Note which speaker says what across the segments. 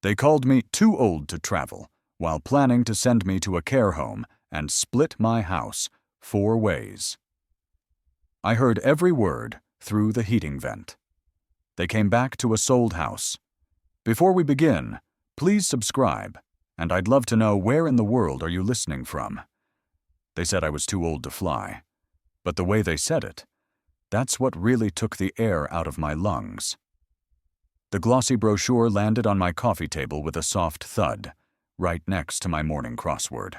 Speaker 1: They called me too old to travel, while planning to send me to a care home and split my house 4 ways. I heard every word through the heating vent. They came back to a sold house. Before we begin, please subscribe, and I'd love to know where in the world are you listening from. They said I was too old to fly, but the way they said it, that's what really took the air out of my lungs. The glossy brochure landed on my coffee table with a soft thud, right next to my morning crossword.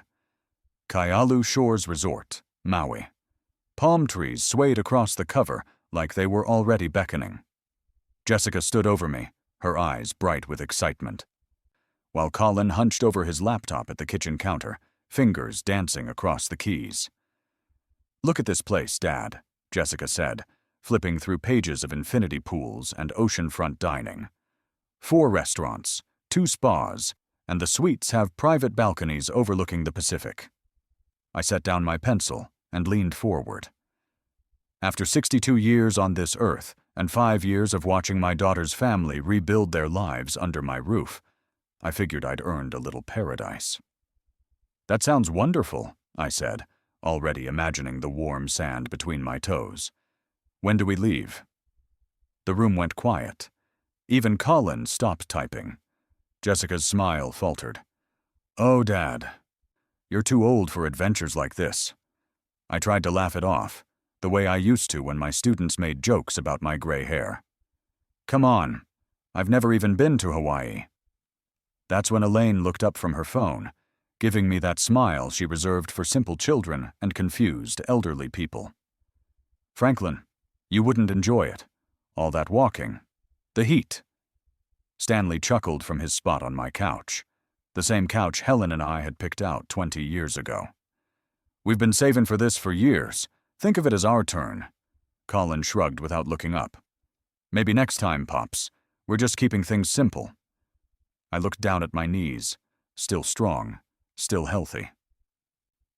Speaker 1: Kaialu Shores Resort, Maui. Palm trees swayed across the cover like they were already beckoning. Jessica stood over me, her eyes bright with excitement, while Colin hunched over his laptop at the kitchen counter, fingers dancing across the keys. "Look at this place, Dad," Jessica said, flipping through pages of infinity pools and oceanfront dining. 4 restaurants, 2 spas, and the suites have private balconies overlooking the Pacific. I set down my pencil and leaned forward. After 62 years on this earth and 5 years of watching my daughter's family rebuild their lives under my roof, I figured I'd earned a little paradise. "That sounds wonderful," I said, already imagining the warm sand between my toes. "When do we leave?" The room went quiet. Even Colin stopped typing. Jessica's smile faltered. "Oh, Dad, you're too old for adventures like this." I tried to laugh it off, the way I used to when my students made jokes about my gray hair. "Come on, I've never even been to Hawaii." That's when Elaine looked up from her phone, giving me that smile she reserved for simple children and confused elderly people. "Franklin, you wouldn't enjoy it. All that walking. The heat." Stanley chuckled from his spot on my couch, the same couch Helen and I had picked out 20 years ago. "We've been saving for this for years. Think of it as our turn." Colin shrugged without looking up. "Maybe next time, Pops. We're just keeping things simple." I looked down at my knees, still strong, still healthy.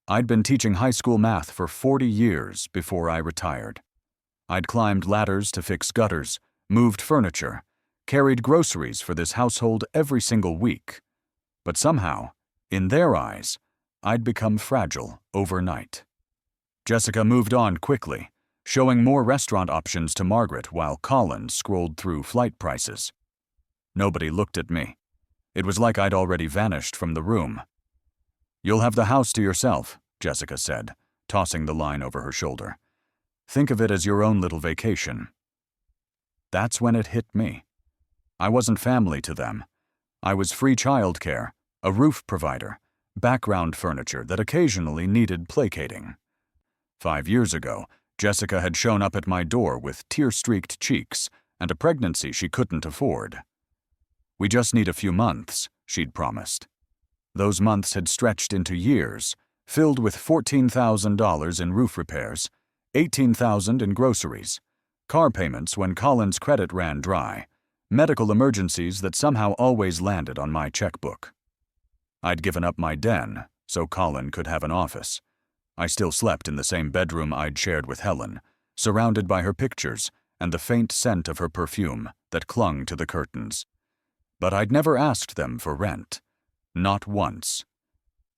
Speaker 1: I'd been teaching high school math for 40 years before I retired. I'd climbed ladders to fix gutters, moved furniture, carried groceries for this household every single week. But somehow, in their eyes, I'd become fragile overnight. Jessica moved on quickly, showing more restaurant options to Margaret while Colin scrolled through flight prices. Nobody looked at me. It was like I'd already vanished from the room. "You'll have the house to yourself," Jessica said, tossing the line over her shoulder. "Think of it as your own little vacation." That's when it hit me. I wasn't family to them. I was free childcare, a roof provider, background furniture that occasionally needed placating. 5 years ago, Jessica had shown up at my door with tear-streaked cheeks and a pregnancy she couldn't afford. "We just need a few months," she'd promised. Those months had stretched into years, filled with $14,000 in roof repairs, $18,000 in groceries, car payments when Colin's credit ran dry, medical emergencies that somehow always landed on my checkbook. I'd given up my den so Colin could have an office. I still slept in the same bedroom I'd shared with Helen, surrounded by her pictures and the faint scent of her perfume that clung to the curtains. But I'd never asked them for rent. Not once.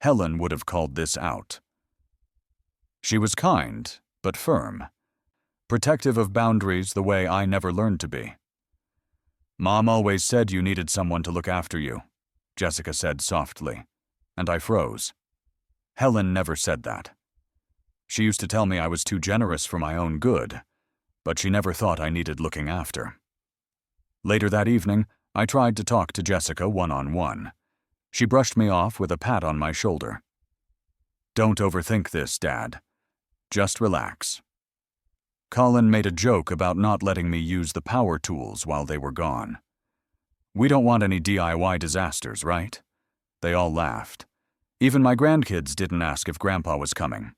Speaker 1: Helen would have called this out. She was kind, but firm. Protective of boundaries the way I never learned to be. "Mom always said you needed someone to look after you," Jessica said softly, and I froze. Helen never said that. She used to tell me I was too generous for my own good, but she never thought I needed looking after. Later that evening, I tried to talk to Jessica one-on-one. She brushed me off with a pat on my shoulder. "Don't overthink this, Dad. Just relax." Colin made a joke about not letting me use the power tools while they were gone. "We don't want any DIY disasters, right?" They all laughed. Even my grandkids didn't ask if Grandpa was coming.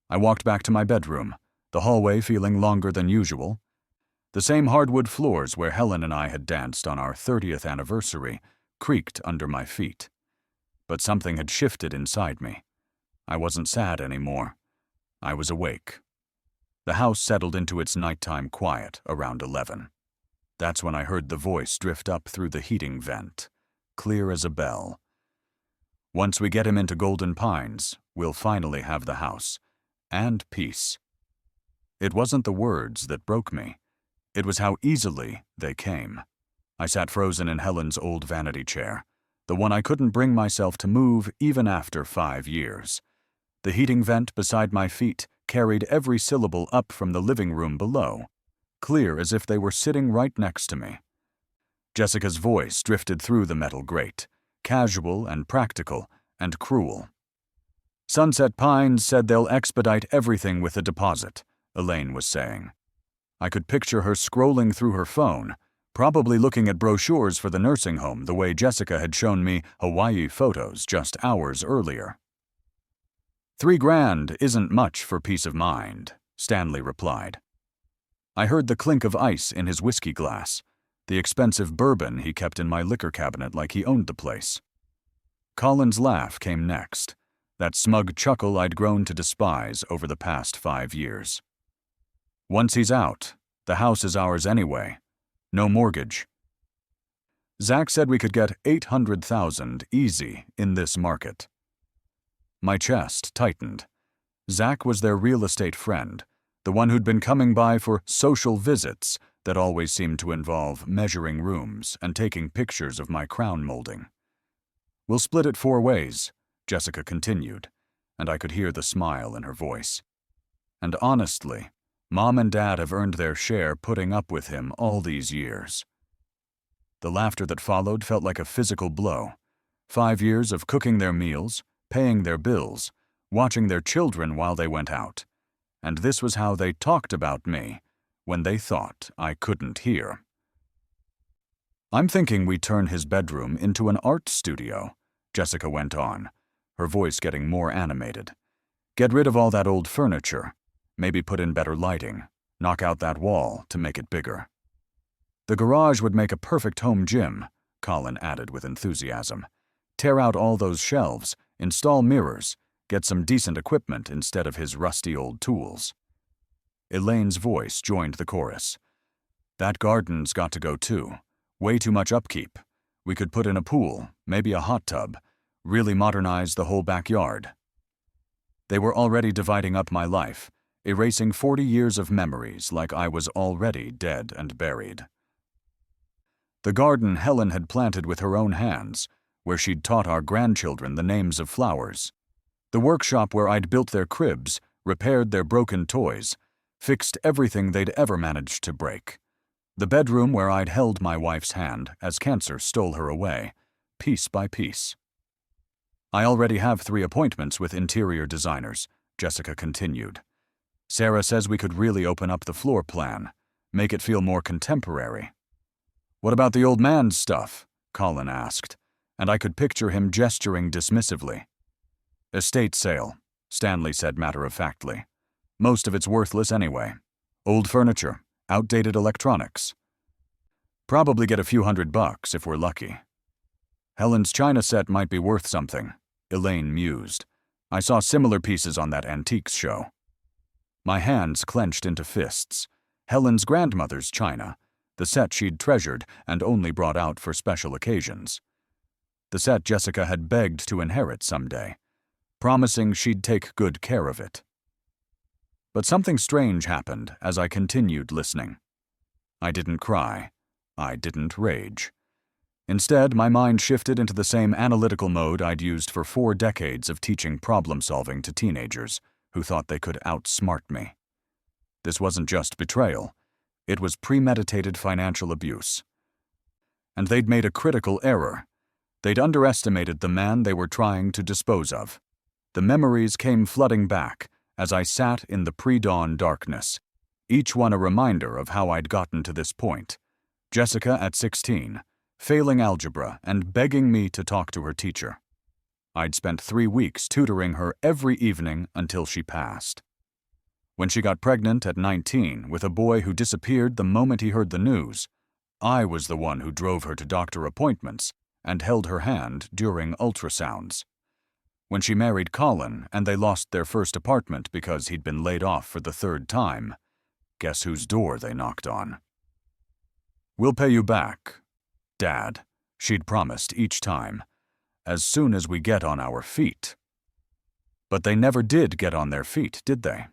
Speaker 1: I walked back to my bedroom, the hallway feeling longer than usual. The same hardwood floors where Helen and I had danced on our 30th anniversary creaked under my feet. But something had shifted inside me. I wasn't sad anymore. I was awake. The house settled into its nighttime quiet around 11. That's when I heard the voice drift up through the heating vent, clear as a bell. Once we get him into Golden Pines, we'll finally have the house. And peace. It wasn't the words that broke me. It was how easily they came. I sat frozen in Helen's old vanity chair, the one I couldn't bring myself to move even after 5 years. The heating vent beside my feet carried every syllable up from the living room below, clear as if they were sitting right next to me. Jessica's voice drifted through the metal grate, casual and practical and cruel. Sunset Pines said they'll expedite everything with a deposit, Elaine was saying. I could picture her scrolling through her phone, probably looking at brochures for the nursing home the way Jessica had shown me Hawaii photos just hours earlier. $3,000 isn't much for peace of mind, Stanley replied. I heard the clink of ice in his whiskey glass, the expensive bourbon he kept in my liquor cabinet like he owned the place. Colin's laugh came next, that smug chuckle I'd grown to despise over the past 5 years. Once he's out, the house is ours anyway. No mortgage. Zach said we could get $800,000 easy in this market. My chest tightened. Zach was their real estate friend, the one who'd been coming by for social visits that always seemed to involve measuring rooms and taking pictures of my crown molding. We'll split it 4 ways, Jessica continued, and I could hear the smile in her voice. And honestly, Mom and Dad have earned their share putting up with him all these years. The laughter that followed felt like a physical blow. 5 years of cooking their meals, paying their bills, watching their children while they went out. And this was how they talked about me when they thought I couldn't hear. I'm thinking we turn his bedroom into an art studio, Jessica went on, her voice getting more animated. Get rid of all that old furniture, maybe put in better lighting, knock out that wall to make it bigger. The garage would make a perfect home gym, Colin added with enthusiasm. Tear out all those shelves, install mirrors, get some decent equipment instead of his rusty old tools. Elaine's voice joined the chorus. That garden's got to go too. Way too much upkeep. We could put in a pool, maybe a hot tub, really modernize the whole backyard. They were already dividing up my life, erasing 40 years of memories like I was already dead and buried. The garden Helen had planted with her own hands, where she'd taught our grandchildren the names of flowers. The workshop where I'd built their cribs, repaired their broken toys, fixed everything they'd ever managed to break. The bedroom where I'd held my wife's hand as cancer stole her away, piece by piece. I already have 3 appointments with interior designers, Jessica continued. Sarah says we could really open up the floor plan, make it feel more contemporary. What about the old man's stuff? Colin asked, and I could picture him gesturing dismissively. Estate sale, Stanley said matter-of-factly. Most of it's worthless anyway. Old furniture, outdated electronics. Probably get a few $100 if we're lucky. Helen's china set might be worth something, Elaine mused. I saw similar pieces on that antiques show. My hands clenched into fists. Helen's grandmother's china, the set she'd treasured and only brought out for special occasions. The set Jessica had begged to inherit someday, promising she'd take good care of it. But something strange happened as I continued listening. I didn't cry. I didn't rage. Instead, my mind shifted into the same analytical mode I'd used for 4 decades of teaching problem-solving to teenagers who thought they could outsmart me. This wasn't just betrayal. It was premeditated financial abuse. And they'd made a critical error. They'd underestimated the man they were trying to dispose of. The memories came flooding back as I sat in the pre-dawn darkness, each one a reminder of how I'd gotten to this point. Jessica at 16, failing algebra and begging me to talk to her teacher. I'd spent 3 weeks tutoring her every evening until she passed. When she got pregnant at 19 with a boy who disappeared the moment he heard the news, I was the one who drove her to doctor appointments and held her hand during ultrasounds. When she married Colin and they lost their first apartment because he'd been laid off for the 3rd time, guess whose door they knocked on? "We'll pay you back, Dad," she'd promised each time, "as soon as we get on our feet." But they never did get on their feet, did they?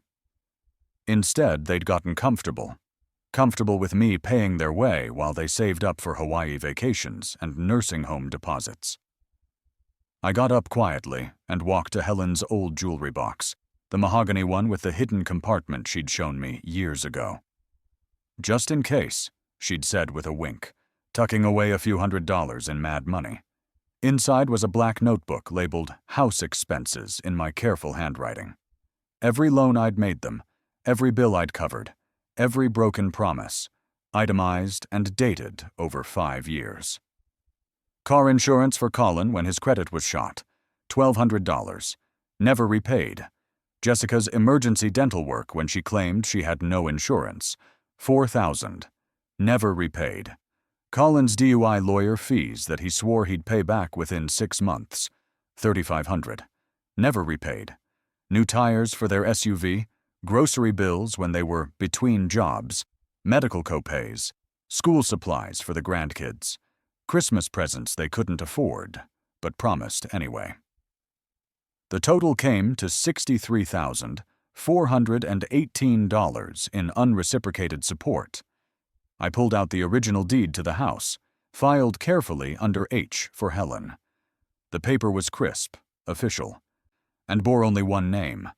Speaker 1: Instead, they'd gotten comfortable with me paying their way while they saved up for Hawaii vacations and nursing home deposits. I got up quietly and walked to Helen's old jewelry box, the mahogany one with the hidden compartment she'd shown me years ago. "Just in case," she'd said with a wink, tucking away a few $100s in mad money. Inside was a black notebook labeled "House Expenses" in my careful handwriting. Every loan I'd made them, every bill I'd covered, every broken promise, itemized and dated over 5 years. Car insurance for Colin when his credit was shot, $1,200, never repaid. Jessica's emergency dental work when she claimed she had no insurance, $4,000, never repaid. Colin's DUI lawyer fees that he swore he'd pay back within 6 months, $3,500, never repaid. New tires for their SUV, grocery bills when they were between jobs, medical copays, school supplies for the grandkids, Christmas presents they couldn't afford, but promised anyway. The total came to $63,418 in unreciprocated support. I pulled out the original deed to the house, filed carefully under H for Helen. The paper was crisp, official, and bore only one name: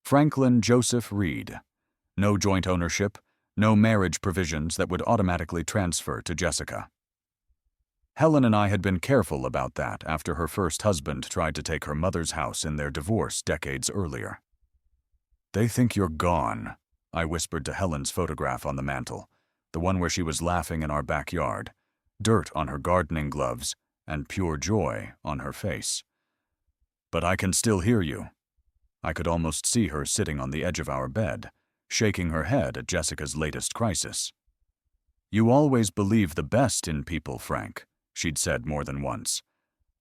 Speaker 1: Franklin Joseph Reed. No joint ownership, no marriage provisions that would automatically transfer to Jessica. Helen and I had been careful about that after her first husband tried to take her mother's house in their divorce decades earlier. "They think you're gone," I whispered to Helen's photograph on the mantel, the one where she was laughing in our backyard, dirt on her gardening gloves and pure joy on her face. "But I can still hear you." I could almost see her sitting on the edge of our bed, shaking her head at Jessica's latest crisis. "You always believe the best in people, Frank," she'd said more than once.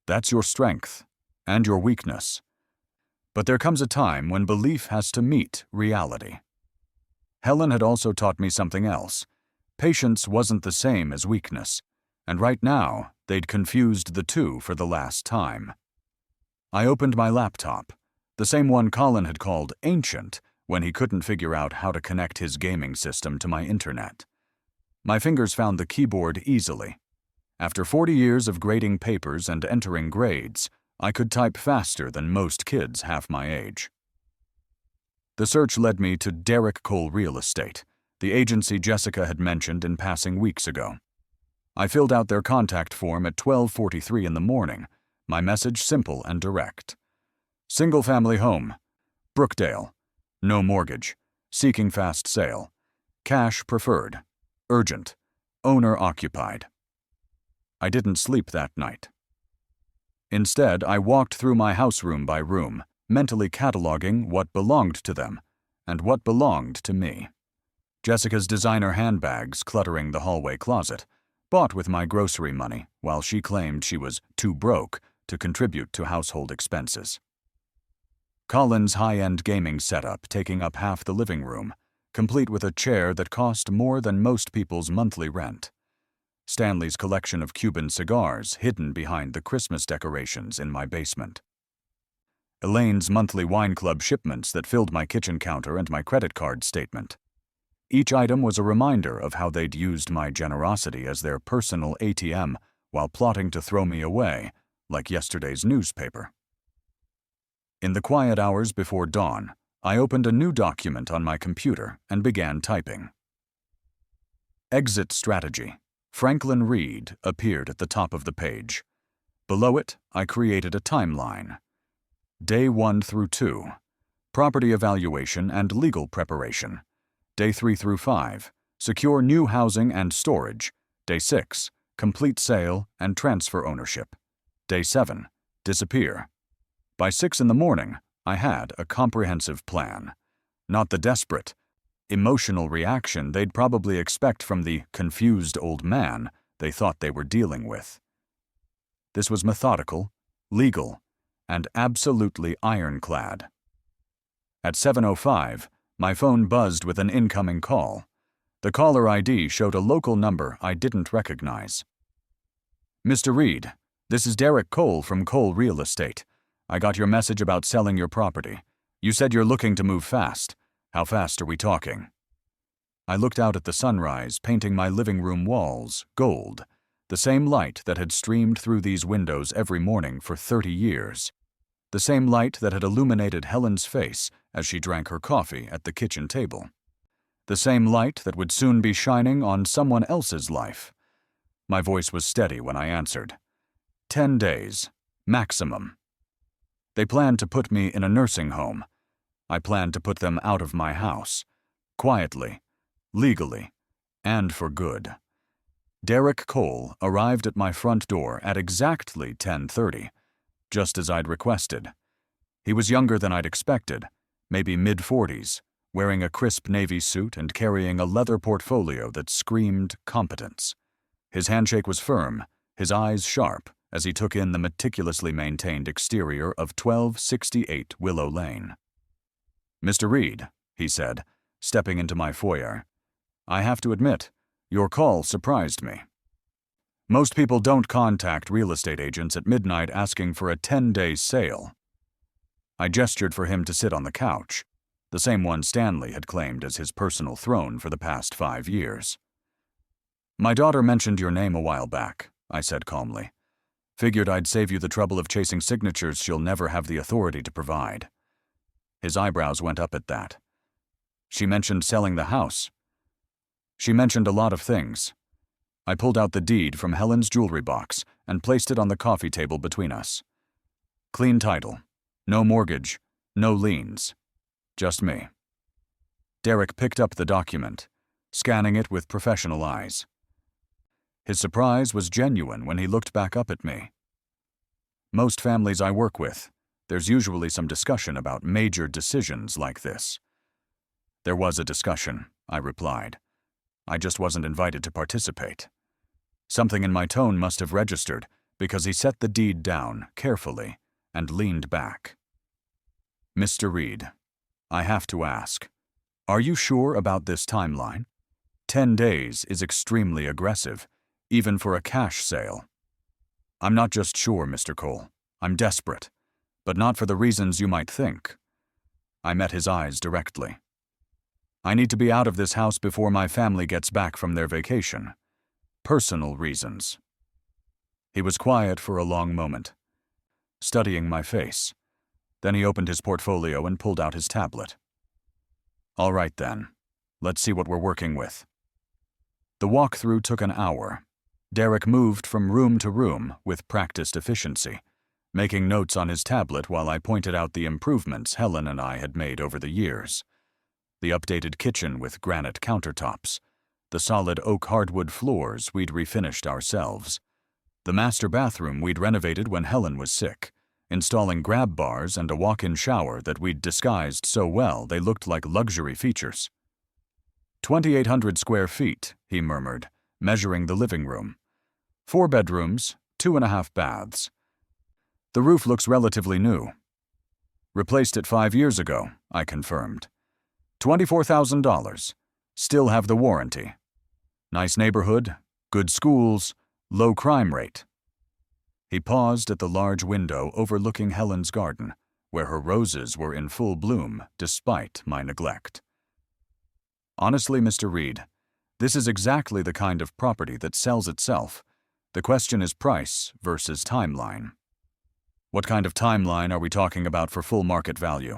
Speaker 1: "That's your strength and your weakness. But there comes a time when belief has to meet reality." Helen had also taught me something else. Patience wasn't the same as weakness, and right now they'd confused the two for the last time. I opened my laptop, the same one Colin had called ancient when he couldn't figure out how to connect his gaming system to my internet. My fingers found the keyboard easily. After 40 years of grading papers and entering grades, I could type faster than most kids half my age. The search led me to Derek Cole Real Estate, the agency Jessica had mentioned in passing weeks ago. I filled out their contact form at 12:43 in the morning, my message simple and direct. Single-family home, Brookdale, no mortgage, seeking fast sale, cash preferred, urgent, owner occupied. I didn't sleep that night. Instead, I walked through my house room by room, mentally cataloging what belonged to them and what belonged to me. Jessica's designer handbags cluttering the hallway closet, bought with my grocery money while she claimed she was too broke to contribute to household expenses. Colin's high-end gaming setup taking up half the living room, complete with a chair that cost more than most people's monthly rent. Stanley's collection of Cuban cigars hidden behind the Christmas decorations in my basement. Elaine's monthly wine club shipments that filled my kitchen counter and my credit card statement. Each item was a reminder of how they'd used my generosity as their personal ATM while plotting to throw me away, like yesterday's newspaper. In the quiet hours before dawn, I opened a new document on my computer and began typing. Exit strategy. Franklin Reed appeared at the top of the page. Below it, I created a timeline. Day 1 through 2. Property evaluation and legal preparation. Day 3 through 5. Secure new housing and storage. Day 6. Complete sale and transfer ownership. Day 7. Disappear. By 6 in the morning, I had a comprehensive plan. Not the desperate, emotional reaction they'd probably expect from the confused old man they thought they were dealing with. This was methodical, legal, and absolutely ironclad. At 7:05, my phone buzzed with an incoming call. The caller ID showed a local number I didn't recognize. "Mr. Reed, this is Derek Cole from Cole Real Estate. I got your message about selling your property. You said you're looking to move fast. How fast are we talking?" I looked out at the sunrise, painting my living room walls gold, the same light that had streamed through these windows every morning for 30 years. The same light that had illuminated Helen's face as she drank her coffee at the kitchen table. The same light that would soon be shining on someone else's life. My voice was steady when I answered. 10 days, maximum. They planned to put me in a nursing home. I planned to put them out of my house. Quietly, legally, and for good. Derek Cole arrived at my front door at exactly 10:30, just as I'd requested. He was younger than I'd expected, maybe mid-40s, wearing a crisp navy suit and carrying a leather portfolio that screamed competence. His handshake was firm, his eyes sharp, as he took in the meticulously maintained exterior of 1268 Willow Lane. "Mr. Reed," he said, stepping into my foyer, "I have to admit, your call surprised me. Most people don't contact real estate agents at midnight asking for a 10-day sale." I gestured for him to sit on the couch, the same one Stanley had claimed as his personal throne for the past 5 years. "My daughter mentioned your name a while back," I said calmly. "Figured I'd save you the trouble of chasing signatures she'll never have the authority to provide." His eyebrows went up at that. "She mentioned selling the house." "She mentioned a lot of things." I pulled out the deed from Helen's jewelry box and placed it on the coffee table between us. "Clean title. No mortgage. No liens. Just me." Derek picked up the document, scanning it with professional eyes. His surprise was genuine when he looked back up at me. "Most families I work with, there's usually some discussion about major decisions like this." "There was a discussion," I replied. "I just wasn't invited to participate." Something in my tone must have registered, because he set the deed down carefully and leaned back. "Mr. Reed, I have to ask, are you sure about this timeline? 10 days is extremely aggressive, even for a cash sale." "I'm not just sure, Mr. Cole. I'm desperate, but not for the reasons you might think." I met his eyes directly. "I need to be out of this house before my family gets back from their vacation. Personal reasons." He was quiet for a long moment, studying my face. Then he opened his portfolio and pulled out his tablet. "All right then, let's see what we're working with." The walkthrough took an hour. Derek moved from room to room with practiced efficiency, making notes on his tablet while I pointed out the improvements Helen and I had made over the years. The updated kitchen with granite countertops, the solid oak hardwood floors we'd refinished ourselves, the master bathroom we'd renovated when Helen was sick, installing grab bars and a walk-in shower that we'd disguised so well they looked like luxury features. 2,800 square feet, he murmured, measuring the living room. 4 bedrooms, 2.5 baths. The roof looks relatively new. Replaced it 5 years ago, I confirmed. $24,000. Still have the warranty. Nice neighborhood, good schools, low crime rate. He paused at the large window overlooking Helen's garden, where her roses were in full bloom despite my neglect. "Honestly, Mr. Reed, this is exactly the kind of property that sells itself. The question is price versus timeline." "What kind of timeline are we talking about for full market value?"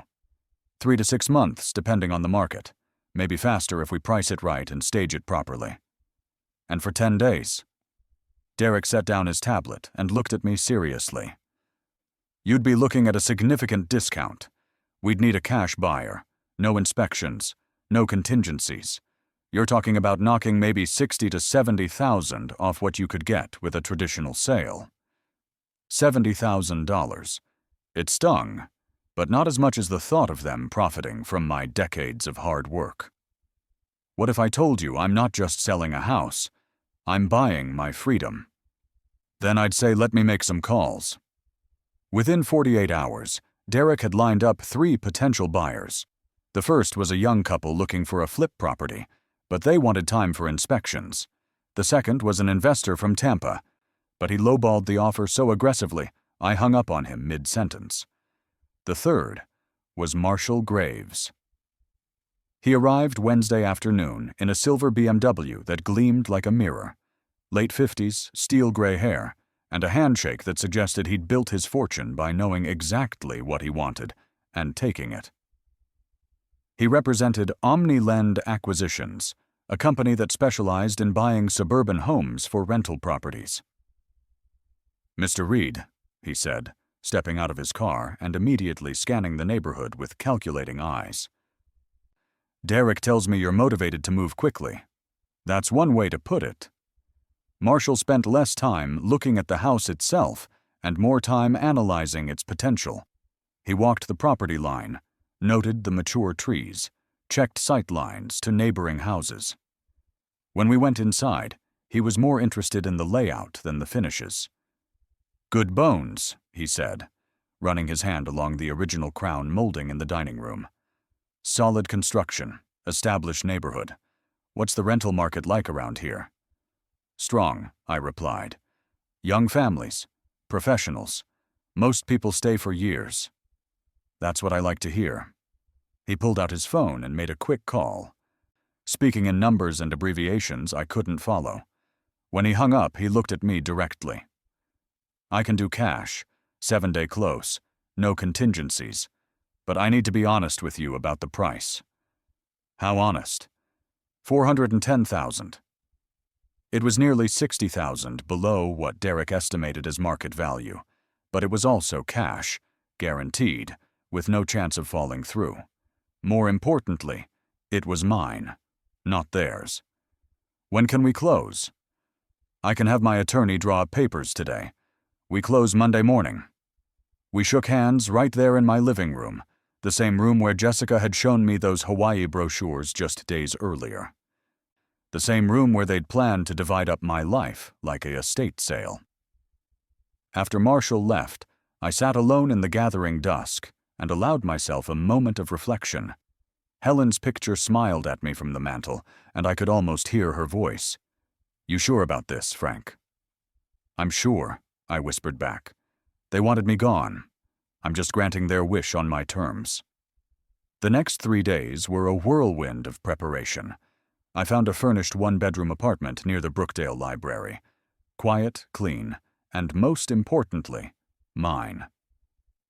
Speaker 1: 3 to 6 months, depending on the market. Maybe faster if we price it right and stage it properly. "And for 10 days. Derek set down his tablet and looked at me seriously. "You'd be looking at a significant discount. We'd need a cash buyer. No inspections. No contingencies. You're talking about knocking maybe $60,000 to $70,000 off what you could get with a traditional sale." $70,000. It stung, but not as much as the thought of them profiting from my decades of hard work. "What if I told you I'm not just selling a house, I'm buying my freedom?" "Then I'd say let me make some calls." Within 48 hours, Derek had lined up 3 potential buyers. The first was a young couple looking for a flip property, but they wanted time for inspections. The second was an investor from Tampa, but he lowballed the offer so aggressively I hung up on him mid-sentence. The third was Marshall Graves. He arrived Wednesday afternoon in a silver BMW that gleamed like a mirror, late 50s, steel gray hair, and a handshake that suggested he'd built his fortune by knowing exactly what he wanted and taking it. He represented OmniLend Acquisitions, a company that specialized in buying suburban homes for rental properties. "Mr. Reed," he said, stepping out of his car and immediately scanning the neighborhood with calculating eyes. "Derek tells me you're motivated to move quickly. That's one way to put it." Marshall spent less time looking at the house itself and more time analyzing its potential. He walked the property line, noted the mature trees, checked sight lines to neighboring houses. When we went inside, he was more interested in the layout than the finishes. "Good bones," he said, running his hand along the original crown molding in the dining room. "Solid construction, established neighborhood. What's the rental market like around here?" "Strong," I replied. "Young families, professionals. Most people stay for years." "That's what I like to hear." He pulled out his phone and made a quick call. Speaking in numbers and abbreviations I couldn't follow. When he hung up, he looked at me directly. "I can do cash, 7-day close, no contingencies, but I need to be honest with you about the price." "How honest?" "410,000. It was nearly 60,000 below what Derek estimated as market value, but it was also cash, guaranteed, with no chance of falling through. More importantly, it was mine, not theirs. "When can we close?" "I can have my attorney draw up papers today. We close Monday morning." We shook hands right there in my living room, the same room where Jessica had shown me those Hawaii brochures just days earlier. The same room where they'd planned to divide up my life like a estate sale. After Marshall left, I sat alone in the gathering dusk and allowed myself a moment of reflection. Helen's picture smiled at me from the mantel, and I could almost hear her voice. "You sure about this, Frank?" "I'm sure," I whispered back. "They wanted me gone. I'm just granting their wish on my terms." The next 3 days were a whirlwind of preparation. I found a furnished one-bedroom apartment near the Brookdale Library. Quiet, clean, and most importantly, mine.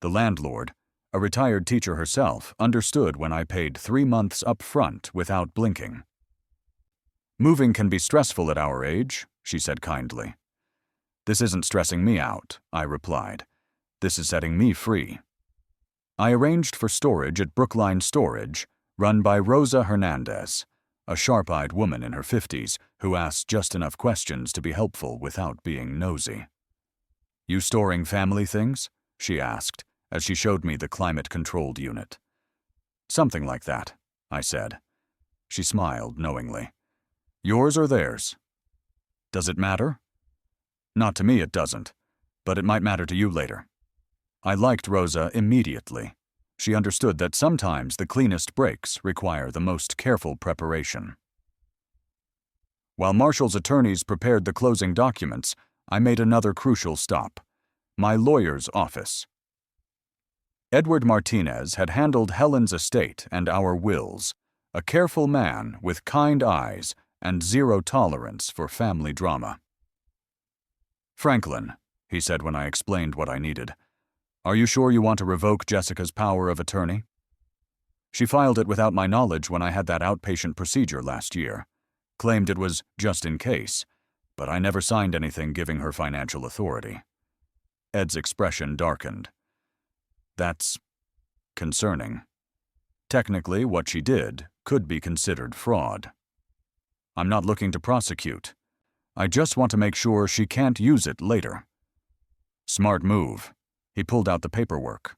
Speaker 1: The landlord, a retired teacher herself, understood when I paid 3 months up front without blinking. "Moving can be stressful at our age," she said kindly. "This isn't stressing me out," I replied. "This is setting me free." I arranged for storage at Brookline Storage, run by Rosa Hernandez, a sharp-eyed woman in her 50s who asked just enough questions to be helpful without being nosy. "You storing family things?" she asked, as she showed me the climate-controlled unit. "Something like that," I said. She smiled knowingly. "Yours or theirs?" "Does it matter?" "Not to me it doesn't, but it might matter to you later." I liked Rosa immediately. She understood that sometimes the cleanest breaks require the most careful preparation. While Marshall's attorneys prepared the closing documents, I made another crucial stop: my lawyer's office. Edward Martinez had handled Helen's estate and our wills, a careful man with kind eyes and zero tolerance for family drama. "Franklin," he said when I explained what I needed, "are you sure you want to revoke Jessica's power of attorney? She filed it without my knowledge when I had that outpatient procedure last year. Claimed it was just in case, but I never signed anything giving her financial authority." Ed's expression darkened. "That's concerning. Technically, what she did could be considered fraud. I'm not looking to prosecute. I just want to make sure she can't use it later." "Smart move." He pulled out the paperwork.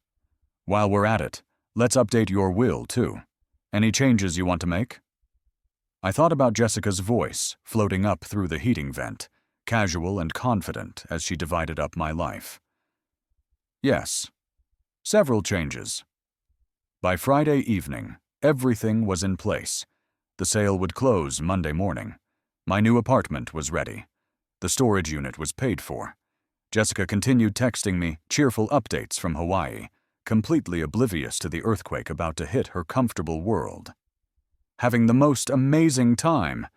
Speaker 1: "While we're at it, let's update your will, too. Any changes you want to make?" I thought about Jessica's voice floating up through the heating vent, casual and confident as she divided up my life. "Yes. Several changes." By Friday evening, everything was in place. The sale would close Monday morning. My new apartment was ready. The storage unit was paid for. Jessica continued texting me cheerful updates from Hawaii, completely oblivious to the earthquake about to hit her comfortable world. Having the most amazing time.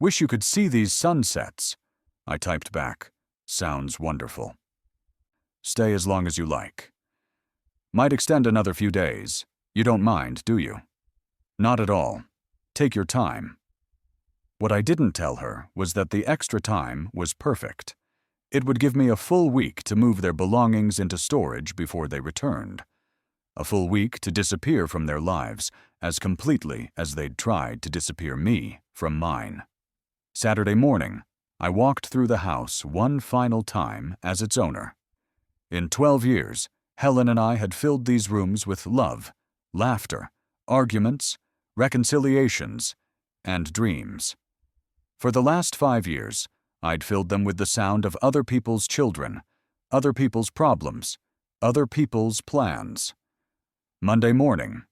Speaker 1: Wish you could see these sunsets. I typed back. Sounds wonderful. Stay as long as you like. Might extend another few days. You don't mind, do you? Not at all. Take your time. What I didn't tell her was that the extra time was perfect. It would give me a full week to move their belongings into storage before they returned. A full week to disappear from their lives as completely as they'd tried to disappear me from mine. Saturday morning, I walked through the house one final time as its owner. In 12 years, Helen and I had filled these rooms with love, laughter, arguments, reconciliations, and dreams. For the last 5 years, I'd filled them with the sound of other people's children, other people's problems, other people's plans. Monday morning.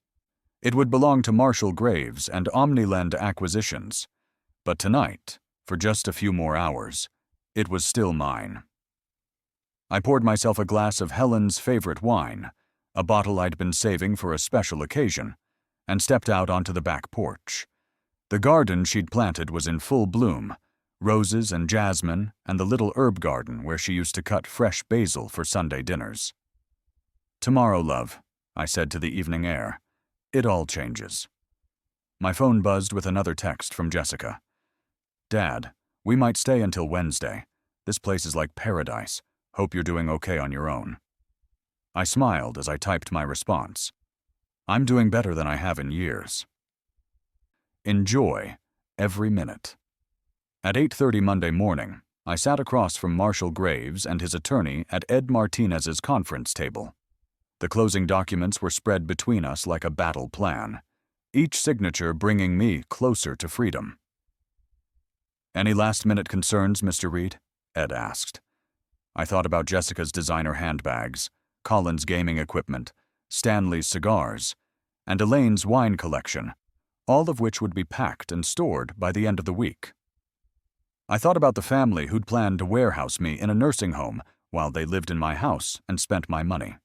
Speaker 1: It would belong to Marshall Graves and Omniland Acquisitions. But tonight, for just a few more hours, it was still mine. I poured myself a glass of Helen's favorite wine, a bottle I'd been saving for a special occasion, and stepped out onto the back porch. The garden she'd planted was in full bloom, roses and jasmine and the little herb garden where she used to cut fresh basil for Sunday dinners. Tomorrow, love, I said to the evening air. It all changes. My phone buzzed with another text from Jessica. Dad, we might stay until Wednesday. This place is like paradise. Hope you're doing okay on your own. I smiled as I typed my response. I'm doing better than I have in years. Enjoy every minute. At 8:30 Monday morning, I sat across from Marshall Graves and his attorney at Ed Martinez's conference table. The closing documents were spread between us like a battle plan, each signature bringing me closer to freedom. Any last-minute concerns, Mr. Reed? Ed asked. I thought about Jessica's designer handbags, Colin's gaming equipment, Stanley's cigars, and Elaine's wine collection, all of which would be packed and stored by the end of the week. I thought about the family who'd planned to warehouse me in a nursing home while they lived in my house and spent my money.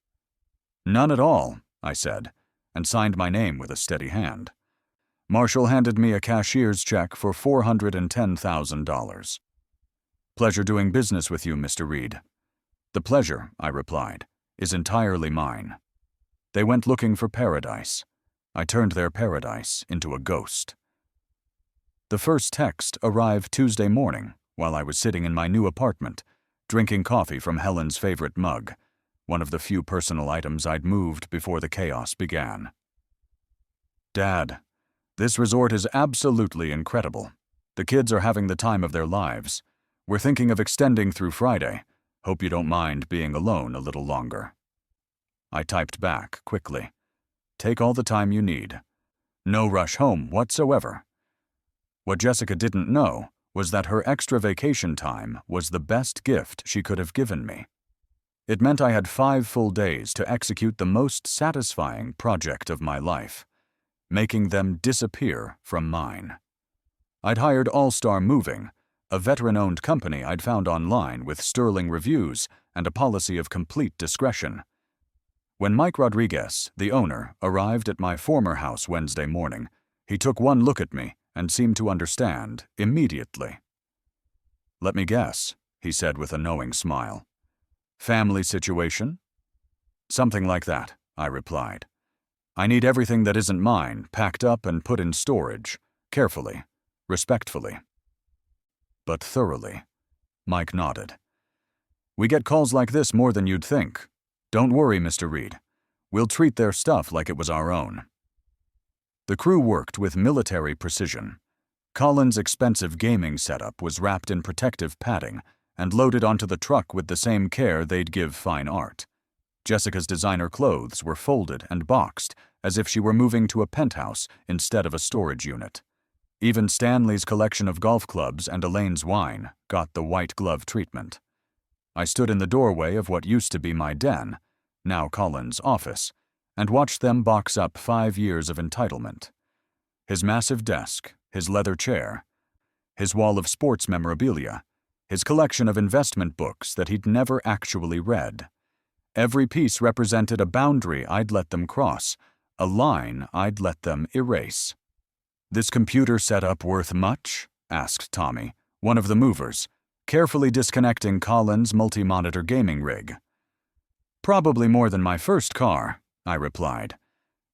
Speaker 1: None at all, I said, and signed my name with a steady hand. Marshall handed me a cashier's check for $410,000. Pleasure doing business with you, Mr. Reed. The pleasure, I replied, is entirely mine. They went looking for paradise. I turned their paradise into a ghost. The first text arrived Tuesday morning while I was sitting in my new apartment, drinking coffee from Helen's favorite mug, one of the few personal items I'd moved before the chaos began. Dad, this resort is absolutely incredible. The kids are having the time of their lives. We're thinking of extending through Friday. Hope you don't mind being alone a little longer. I typed back quickly. Take all the time you need. No rush home whatsoever. What Jessica didn't know was that her extra vacation time was the best gift she could have given me. It meant I had 5 full days to execute the most satisfying project of my life, making them disappear from mine. I'd hired All-Star Moving, a veteran-owned company I'd found online with sterling reviews and a policy of complete discretion. When Mike Rodriguez, the owner, arrived at my former house Wednesday morning, he took one look at me and seemed to understand immediately. Let me guess, he said with a knowing smile. Family situation? Something like that, I replied. I need everything that isn't mine packed up and put in storage, carefully, respectfully. But thoroughly. Mike nodded. We get calls like this more than you'd think. Don't worry, Mr. Reed. We'll treat their stuff like it was our own. The crew worked with military precision. Colin's expensive gaming setup was wrapped in protective padding and loaded onto the truck with the same care they'd give fine art. Jessica's designer clothes were folded and boxed as if she were moving to a penthouse instead of a storage unit. Even Stanley's collection of golf clubs and Elaine's wine got the white glove treatment. I stood in the doorway of what used to be my den, now Colin's office, and watched them box up 5 years of entitlement. His massive desk, his leather chair, his wall of sports memorabilia, his collection of investment books that he'd never actually read. Every piece represented a boundary I'd let them cross, a line I'd let them erase. "This computer setup worth much?" asked Tommy, one of the movers, carefully disconnecting Colin's multi-monitor gaming rig. "Probably more than my first car," I replied.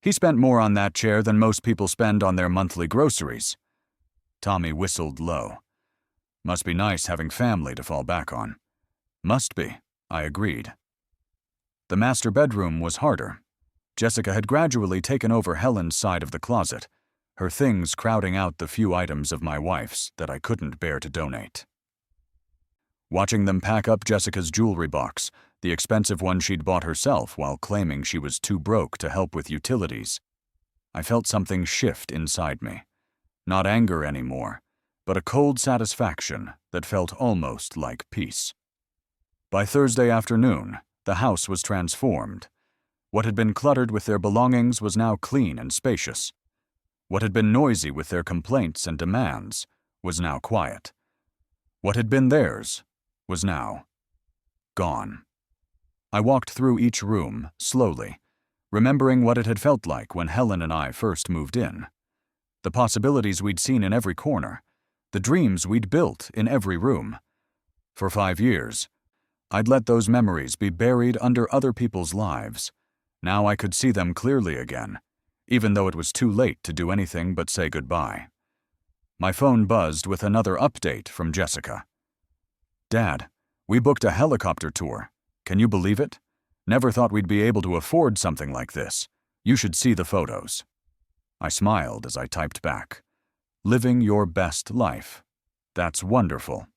Speaker 1: "He spent more on that chair than most people spend on their monthly groceries." Tommy whistled low. "Must be nice having family to fall back on." "Must be," I agreed. The master bedroom was harder. Jessica had gradually taken over Helen's side of the closet, her things crowding out the few items of my wife's that I couldn't bear to donate. Watching them pack up Jessica's jewelry box, the expensive one she'd bought herself while claiming she was too broke to help with utilities, I felt something shift inside me. Not anger anymore, but a cold satisfaction that felt almost like peace. By Thursday afternoon, the house was transformed. What had been cluttered with their belongings was now clean and spacious. What had been noisy with their complaints and demands was now quiet. What had been theirs was now gone. I walked through each room, slowly, remembering what it had felt like when Helen and I first moved in. The possibilities we'd seen in every corner, the dreams we'd built in every room. For 5 years, I'd let those memories be buried under other people's lives. Now I could see them clearly again, even though it was too late to do anything but say goodbye. My phone buzzed with another update from Jessica. "Dad, we booked a helicopter tour. Can you believe it? Never thought we'd be able to afford something like this. You should see the photos." I smiled as I typed back, "Living your best life. That's wonderful."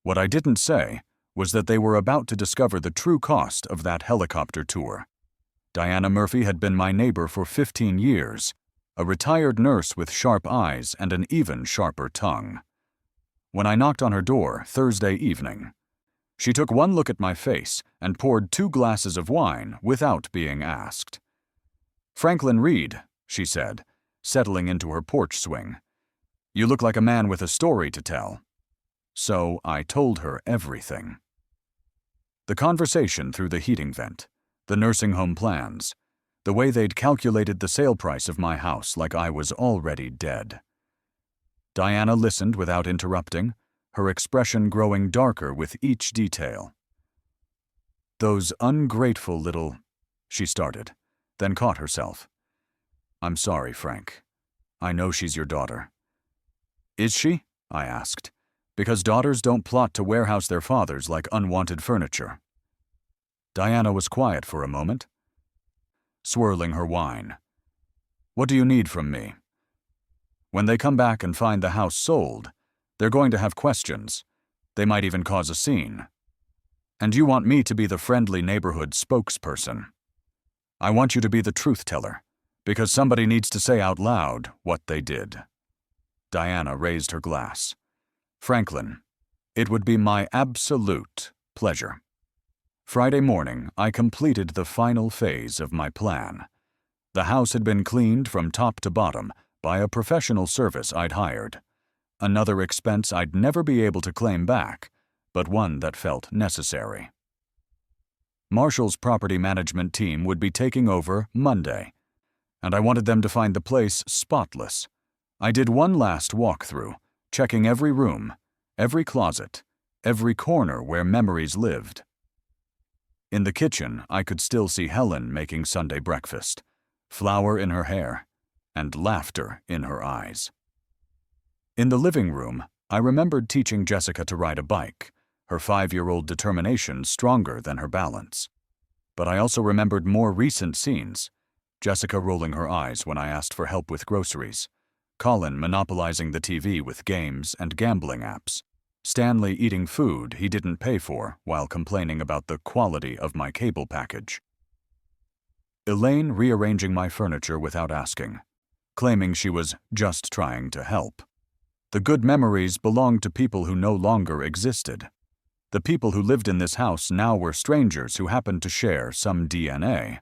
Speaker 1: What I didn't say was that they were about to discover the true cost of that helicopter tour. Diana Murphy had been my neighbor for 15 years, a retired nurse with sharp eyes and an even sharper tongue. When I knocked on her door Thursday evening, she took one look at my face and poured 2 glasses of wine without being asked. "Franklin Reed," she said, settling into her porch swing. "You look like a man with a story to tell." So I told her everything. The conversation through the heating vent, the nursing home plans, the way they'd calculated the sale price of my house like I was already dead. Diana listened without interrupting, her expression growing darker with each detail. "Those ungrateful little—" she started, then caught herself. "I'm sorry, Frank. I know she's your daughter." "Is she?" I asked, "because daughters don't plot to warehouse their fathers like unwanted furniture." Diana was quiet for a moment, swirling her wine. "What do you need from me?" "When they come back and find the house sold, they're going to have questions. They might even cause a scene. And you want me to be the friendly neighborhood spokesperson. I want you to be the truth teller, because somebody needs to say out loud what they did." Diana raised her glass. "Franklin, it would be my absolute pleasure." Friday morning, I completed the final phase of my plan. The house had been cleaned from top to bottom by a professional service I'd hired. Another expense I'd never be able to claim back, but one that felt necessary. Marshall's property management team would be taking over Monday, and I wanted them to find the place spotless. I did one last walkthrough, checking every room, every closet, every corner where memories lived. In the kitchen, I could still see Helen making Sunday breakfast, flour in her hair, and laughter in her eyes. In the living room, I remembered teaching Jessica to ride a bike, her 5-year-old determination stronger than her balance. But I also remembered more recent scenes, Jessica rolling her eyes when I asked for help with groceries, Colin monopolizing the TV with games and gambling apps, Stanley eating food he didn't pay for while complaining about the quality of my cable package. Elaine rearranging my furniture without asking, claiming she was just trying to help. The good memories belonged to people who no longer existed. The people who lived in this house now were strangers who happened to share some DNA.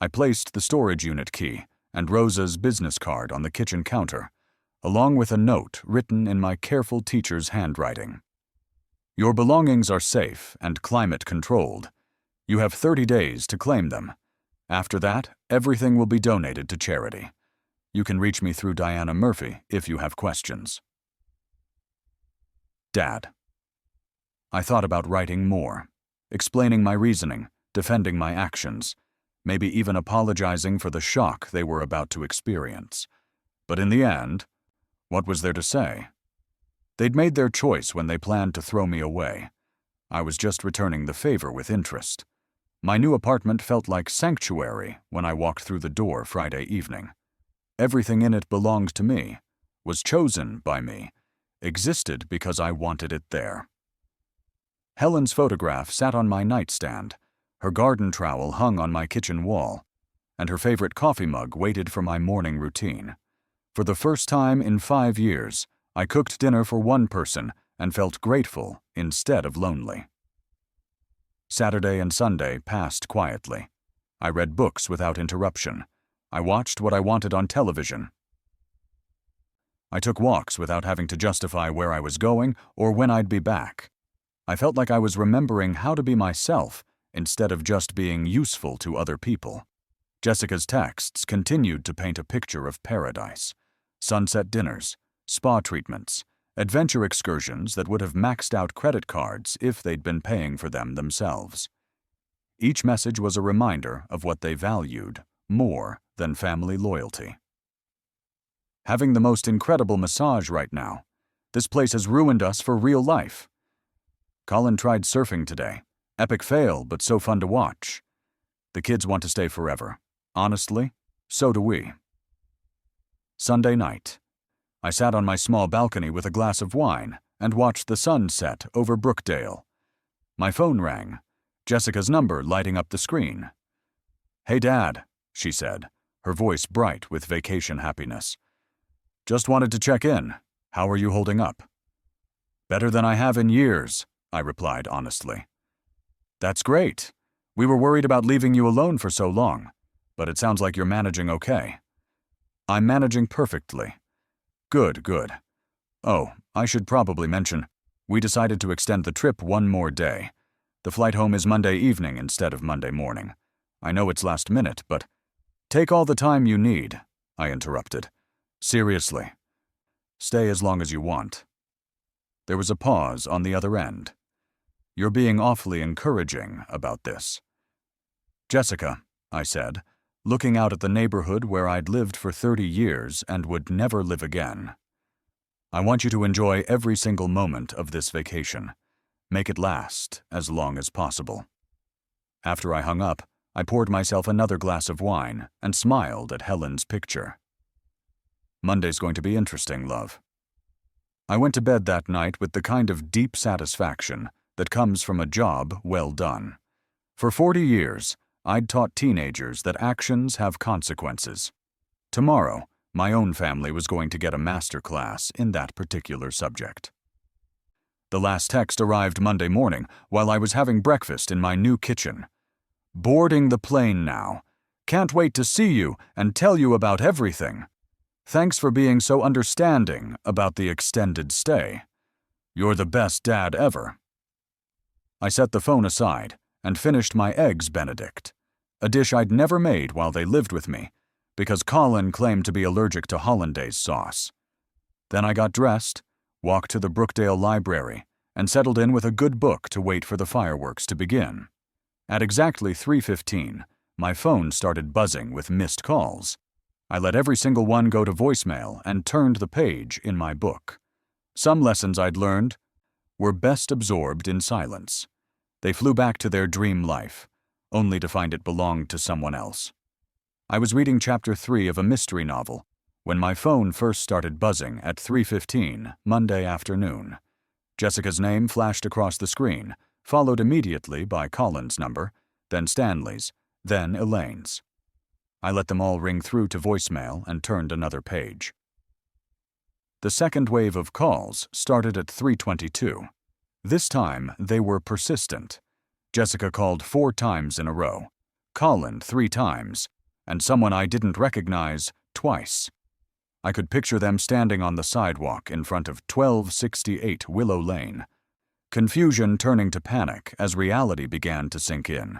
Speaker 1: I placed the storage unit key and Rosa's business card on the kitchen counter, along with a note written in my careful teacher's handwriting. Your belongings are safe and climate-controlled. You have 30 days to claim them. After that, everything will be donated to charity. You can reach me through Diana Murphy if you have questions. Dad. I thought about writing more, explaining my reasoning, defending my actions, maybe even apologizing for the shock they were about to experience. But in the end, what was there to say? They'd made their choice when they planned to throw me away. I was just returning the favor with interest. My new apartment felt like sanctuary when I walked through the door Friday evening. Everything in it belonged to me, was chosen by me, existed because I wanted it there. Helen's photograph sat on my nightstand, her garden trowel hung on my kitchen wall, and her favorite coffee mug waited for my morning routine. For the first time in 5 years, I cooked dinner for one person and felt grateful instead of lonely. Saturday and Sunday passed quietly. I read books without interruption. I watched what I wanted on television. I took walks without having to justify where I was going or when I'd be back. I felt like I was remembering how to be myself instead of just being useful to other people. Jessica's texts continued to paint a picture of paradise. Sunset dinners, spa treatments, adventure excursions that would have maxed out credit cards if they'd been paying for them themselves. Each message was a reminder of what they valued more than family loyalty. Having the most incredible massage right now. This place has ruined us for real life. Colin tried surfing today. Epic fail, but so fun to watch. The kids want to stay forever. Honestly, so do we. Sunday night. I sat on my small balcony with a glass of wine and watched the sun set over Brookdale. My phone rang, Jessica's number lighting up the screen. "Hey, Dad," she said, her voice bright with vacation happiness. "Just wanted to check in. How are you holding up?" "Better than I have in years," I replied honestly. "That's great. We were worried about leaving you alone for so long, but it sounds like you're managing okay." "I'm managing perfectly." Good, good. Oh, I should probably mention, we decided to extend the trip one more day. The flight home is Monday evening instead of Monday morning. I know it's last minute, but take all the time you need, I interrupted. Seriously. Stay as long as you want. There was a pause on the other end. You're being awfully encouraging about this. Jessica, I said, looking out at the neighborhood where I'd lived for 30 years and would never live again. I want you to enjoy every single moment of this vacation. Make it last as long as possible. After I hung up, I poured myself another glass of wine and smiled at Helen's picture. Monday's going to be interesting, love. I went to bed that night with the kind of deep satisfaction that comes from a job well done. For 40 years, I'd taught teenagers that actions have consequences. Tomorrow, my own family was going to get a masterclass in that particular subject. The last text arrived Monday morning while I was having breakfast in my new kitchen. Boarding the plane now. Can't wait to see you and tell you about everything. Thanks for being so understanding about the extended stay. You're the best dad ever. I set the phone aside and finished my Eggs Benedict, a dish I'd never made while they lived with me, because Colin claimed to be allergic to hollandaise sauce. Then I got dressed, walked to the Brookdale Library, and settled in with a good book to wait for the fireworks to begin. At exactly 3:15, my phone started buzzing with missed calls. I let every single one go to voicemail and turned the page in my book. Some lessons I'd learned were best absorbed in silence. They flew back to their dream life, only to find it belonged to someone else. I was reading chapter 3 of a mystery novel when my phone first started buzzing at 3:15 Monday afternoon. Jessica's name flashed across the screen, followed immediately by Colin's number, then Stanley's, then Elaine's. I let them all ring through to voicemail and turned another page. The second wave of calls started at 3:22. This time, they were persistent. Jessica called 4 times in a row, Colin 3 times, and someone I didn't recognize twice. I could picture them standing on the sidewalk in front of 1268 Willow Lane, confusion turning to panic as reality began to sink in.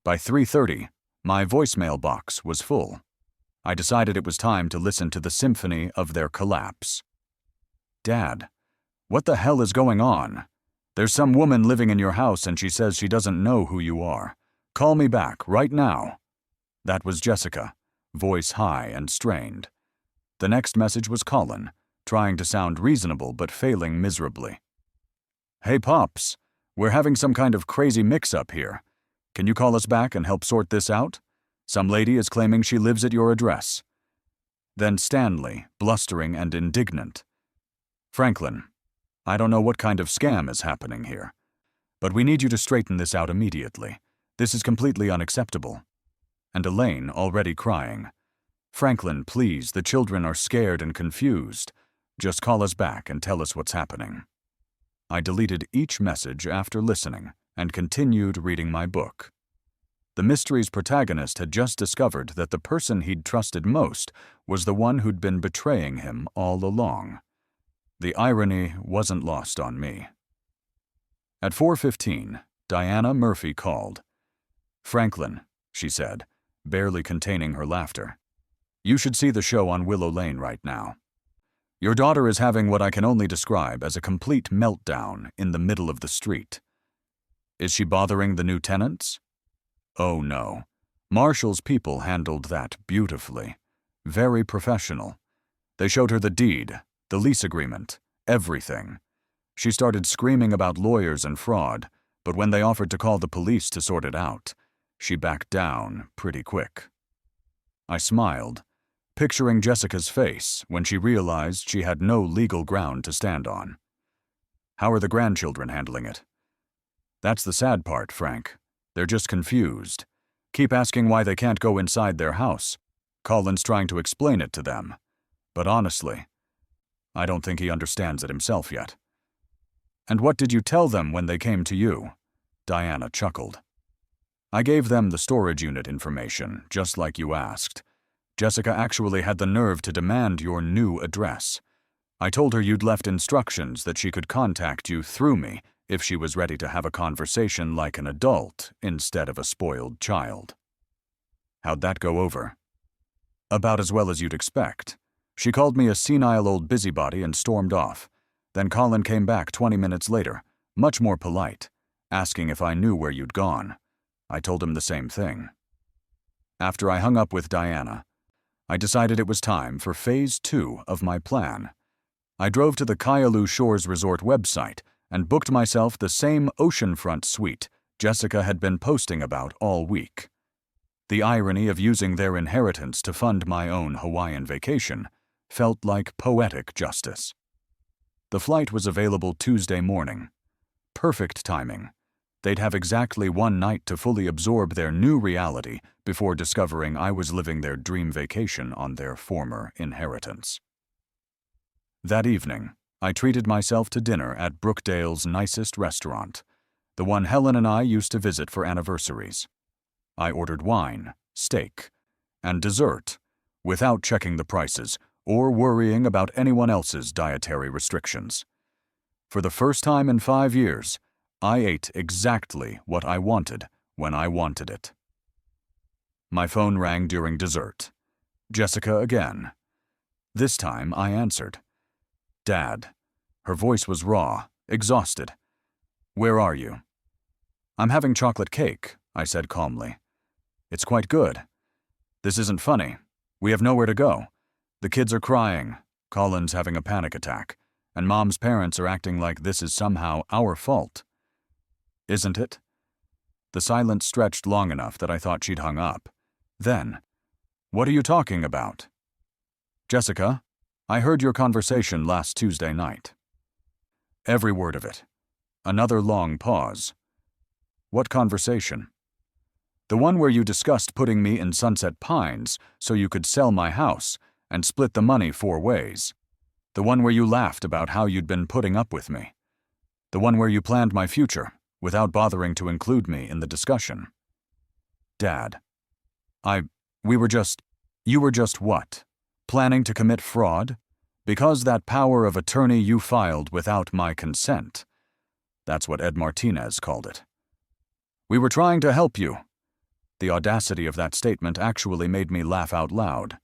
Speaker 1: By 3:30, my voicemail box was full. I decided it was time to listen to the symphony of their collapse. Dad, what the hell is going on? There's some woman living in your house and she says she doesn't know who you are. Call me back right now. That was Jessica, voice high and strained. The next message was Colin, trying to sound reasonable but failing miserably. Hey Pops, we're having some kind of crazy mix-up here. Can you call us back and help sort this out? Some lady is claiming she lives at your address. Then Stanley, blustering and indignant. Franklin, I don't know what kind of scam is happening here, but we need you to straighten this out immediately. This is completely unacceptable. And Elaine, already crying. Franklin, please, the children are scared and confused. Just call us back and tell us what's happening. I deleted each message after listening and continued reading my book. The mystery's protagonist had just discovered that the person he'd trusted most was the one who'd been betraying him all along. The irony wasn't lost on me. At 4:15, Diana Murphy called. Franklin, she said, barely containing her laughter. You should see the show on Willow Lane right now. Your daughter is having what I can only describe as a complete meltdown in the middle of the street. Is she bothering the new tenants? Oh no. Marshall's people handled that beautifully. Very professional. They showed her the deed, the lease agreement, everything. She started screaming about lawyers and fraud, but when they offered to call the police to sort it out, she backed down pretty quick. I smiled, picturing Jessica's face when she realized she had no legal ground to stand on. How are the grandchildren handling it? That's the sad part, Frank. They're just confused. Keep asking why they can't go inside their house. Colin's trying to explain it to them. But honestly, I don't think he understands it himself yet. And what did you tell them when they came to you? Diana chuckled. I gave them the storage unit information, just like you asked. Jessica actually had the nerve to demand your new address. I told her you'd left instructions that she could contact you through me if she was ready to have a conversation like an adult instead of a spoiled child. How'd that go over? About as well as you'd expect. She called me a senile old busybody and stormed off. Then Colin came back 20 minutes later, much more polite, asking if I knew where you'd gone. I told him the same thing. After I hung up with Diana, I decided it was time for Phase 2 of my plan. I drove to the Kyaloo Shores Resort website and booked myself the same oceanfront suite Jessica had been posting about all week. The irony of using their inheritance to fund my own Hawaiian vacation felt like poetic justice. The flight was available Tuesday morning. Perfect timing. They'd have exactly one night to fully absorb their new reality before discovering I was living their dream vacation on their former inheritance. That evening, I treated myself to dinner at Brookdale's nicest restaurant, the one Helen and I used to visit for anniversaries. I ordered wine, steak, and dessert, without checking the prices or worrying about anyone else's dietary restrictions. For the first time in 5 years, I ate exactly what I wanted when I wanted it. My phone rang during dessert. Jessica again. This time I answered. Dad. Her voice was raw, exhausted. Where are you? I'm having chocolate cake, I said calmly. It's quite good. This isn't funny. We have nowhere to go. The kids are crying. Colin's having a panic attack, and Mom's parents are acting like this is somehow our fault. Isn't it? The silence stretched long enough that I thought she'd hung up. Then, what are you talking about? Jessica, I heard your conversation last Tuesday night. Every word of it. Another long pause. What conversation? The one where you discussed putting me in Sunset Pines so you could sell my house and split the money 4 ways. The one where you laughed about how you'd been putting up with me. The one where you planned my future without bothering to include me in the discussion. Dad, you were just what? Planning to commit fraud? Because that power of attorney you filed without my consent. That's what Ed Martinez called it. We were trying to help you. The audacity of that statement actually made me laugh out loud.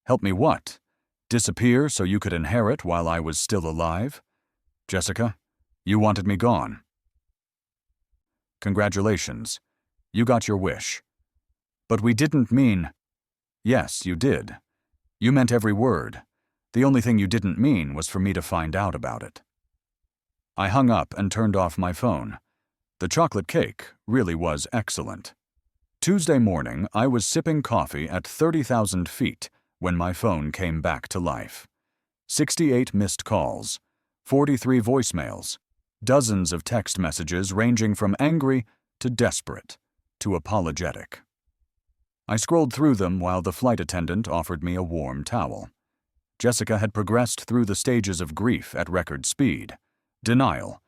Speaker 1: Help me what? Disappear so you could inherit while I was still alive? Jessica, you wanted me gone. Congratulations. You got your wish. But we didn't mean— Yes, you did. You meant every word. The only thing you didn't mean was for me to find out about it. I hung up and turned off my phone. The chocolate cake really was excellent. Tuesday morning, I was sipping coffee at 30,000 feet when my phone came back to life. 68 missed calls, 43 voicemails, dozens of text messages ranging from angry to desperate to apologetic. I scrolled through them while the flight attendant offered me a warm towel. Jessica had progressed through the stages of grief at record speed. Denial.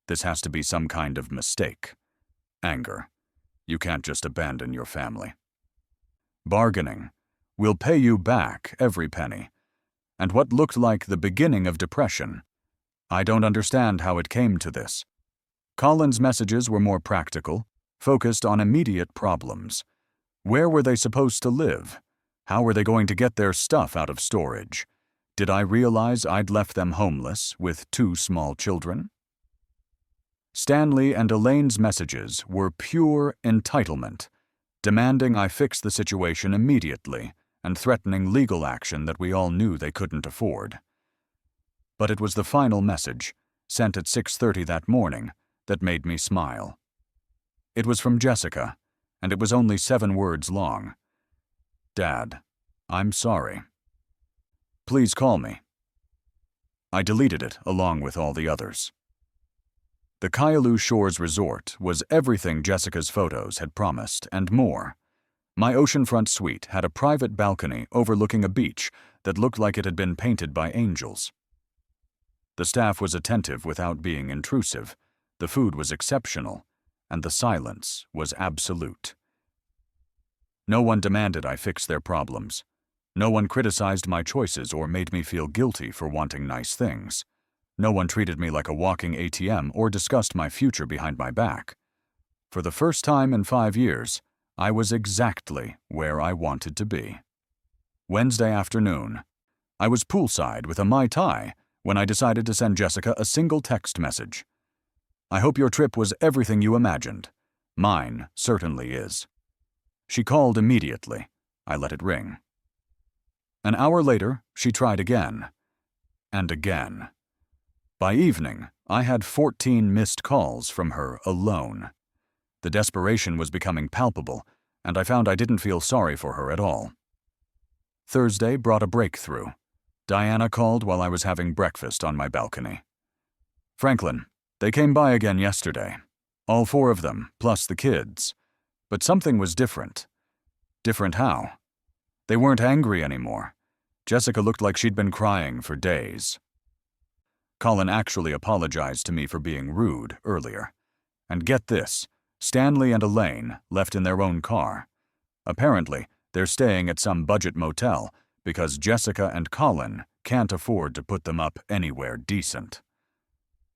Speaker 1: This has to be some kind of mistake. Anger. You can't just abandon your family. Bargaining. We'll pay you back every penny. And what looked like the beginning of depression. I don't understand how it came to this. Colin's messages were more practical, focused on immediate problems. Where were they supposed to live? How were they going to get their stuff out of storage? Did I realize I'd left them homeless with 2 small children? Stanley and Elaine's messages were pure entitlement, demanding I fix the situation immediately and threatening legal action that we all knew they couldn't afford. But it was the final message, sent at 6:30 that morning, that made me smile. It was from Jessica, and it was only 7 words long. Dad, I'm sorry. Please call me. I deleted it along with all the others. The Kailua Shores Resort was everything Jessica's photos had promised and more. My oceanfront suite had a private balcony overlooking a beach that looked like it had been painted by angels. The staff was attentive without being intrusive, the food was exceptional, and the silence was absolute. No one demanded I fix their problems. No one criticized my choices or made me feel guilty for wanting nice things. No one treated me like a walking ATM or discussed my future behind my back. For the first time in 5 years, I was exactly where I wanted to be. Wednesday afternoon, I was poolside with a Mai Tai when I decided to send Jessica a single text message. I hope your trip was everything you imagined. Mine certainly is. She called immediately. I let it ring. An hour later, she tried again. And again. By evening, I had 14 missed calls from her alone. The desperation was becoming palpable, and I found I didn't feel sorry for her at all. Thursday brought a breakthrough. Diana called while I was having breakfast on my balcony. Franklin, they came by again yesterday. All 4 of them, plus the kids. But something was different. Different how? They weren't angry anymore. Jessica looked like she'd been crying for days. Colin actually apologized to me for being rude earlier. And get this, Stanley and Elaine left in their own car. Apparently, they're staying at some budget motel because Jessica and Colin can't afford to put them up anywhere decent.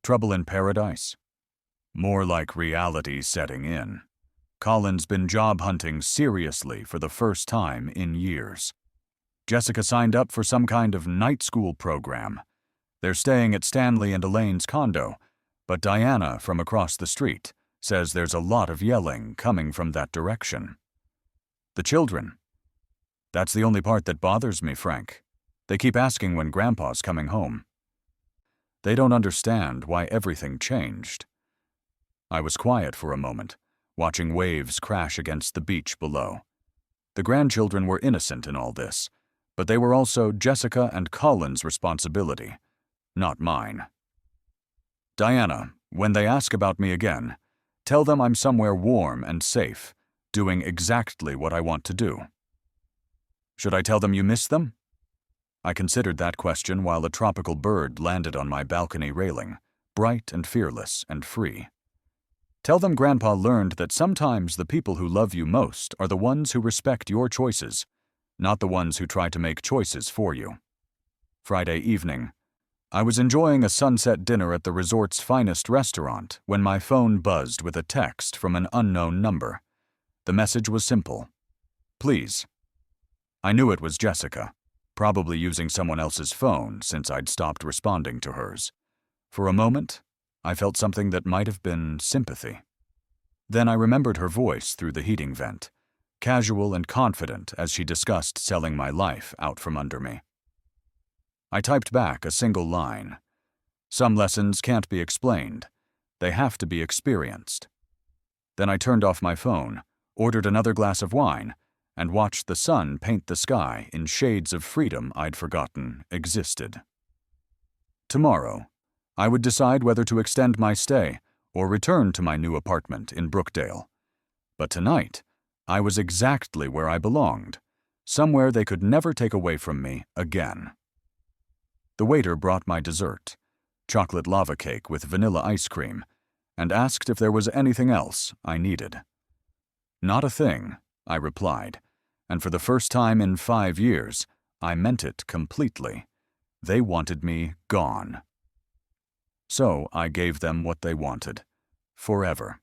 Speaker 1: Trouble in paradise? More like reality setting in. Colin's been job hunting seriously for the first time in years. Jessica signed up for some kind of night school program. They're staying at Stanley and Elaine's condo, but Diana from across the street says there's a lot of yelling coming from that direction. The children. That's the only part that bothers me, Frank. They keep asking when Grandpa's coming home. They don't understand why everything changed. I was quiet for a moment, watching waves crash against the beach below. The grandchildren were innocent in all this, but they were also Jessica and Colin's responsibility, not mine. Diana, when they ask about me again, tell them I'm somewhere warm and safe, doing exactly what I want to do. Should I tell them you miss them? I considered that question while a tropical bird landed on my balcony railing, bright and fearless and free. Tell them Grandpa learned that sometimes the people who love you most are the ones who respect your choices. not the ones who try to make choices for you. Friday evening. I was enjoying a sunset dinner at the resort's finest restaurant when my phone buzzed with a text from an unknown number. The message was simple. Please. I knew it was Jessica, probably using someone else's phone since I'd stopped responding to hers. For a moment, I felt something that might have been sympathy. Then I remembered her voice through the heating vent, casual and confident as she discussed selling my life out from under me. I typed back a single line. Some lessons can't be explained. They have to be experienced. Then I turned off my phone, ordered another glass of wine, and watched the sun paint the sky in shades of freedom I'd forgotten existed. Tomorrow, I would decide whether to extend my stay or return to my new apartment in Brookdale. But tonight, I was exactly where I belonged, somewhere they could never take away from me again. The waiter brought my dessert, chocolate lava cake with vanilla ice cream, and asked if there was anything else I needed. Not a thing, I replied, and for the first time in 5 years, I meant it completely. They wanted me gone. So I gave them what they wanted, forever.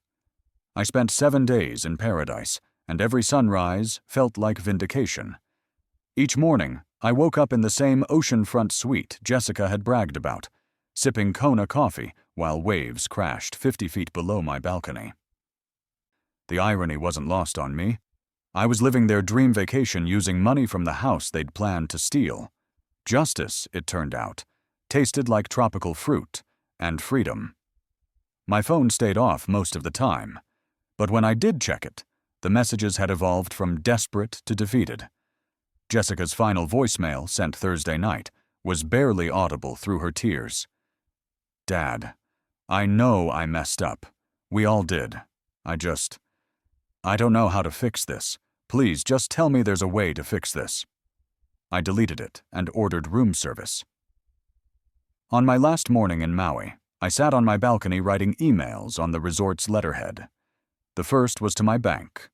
Speaker 1: I spent 7 days in paradise, and every sunrise felt like vindication. Each morning, I woke up in the same oceanfront suite Jessica had bragged about, sipping Kona coffee while waves crashed 50 feet below my balcony. The irony wasn't lost on me. I was living their dream vacation using money from the house they'd planned to steal. Justice, it turned out, tasted like tropical fruit and freedom. My phone stayed off most of the time, but when I did check it, the messages had evolved from desperate to defeated. Jessica's final voicemail, sent Thursday night, was barely audible through her tears. Dad, I know I messed up. We all did. I don't know how to fix this. Please, just tell me there's a way to fix this. I deleted it and ordered room service. On my last morning in Maui, I sat on my balcony writing emails on the resort's letterhead. The first was to my bank,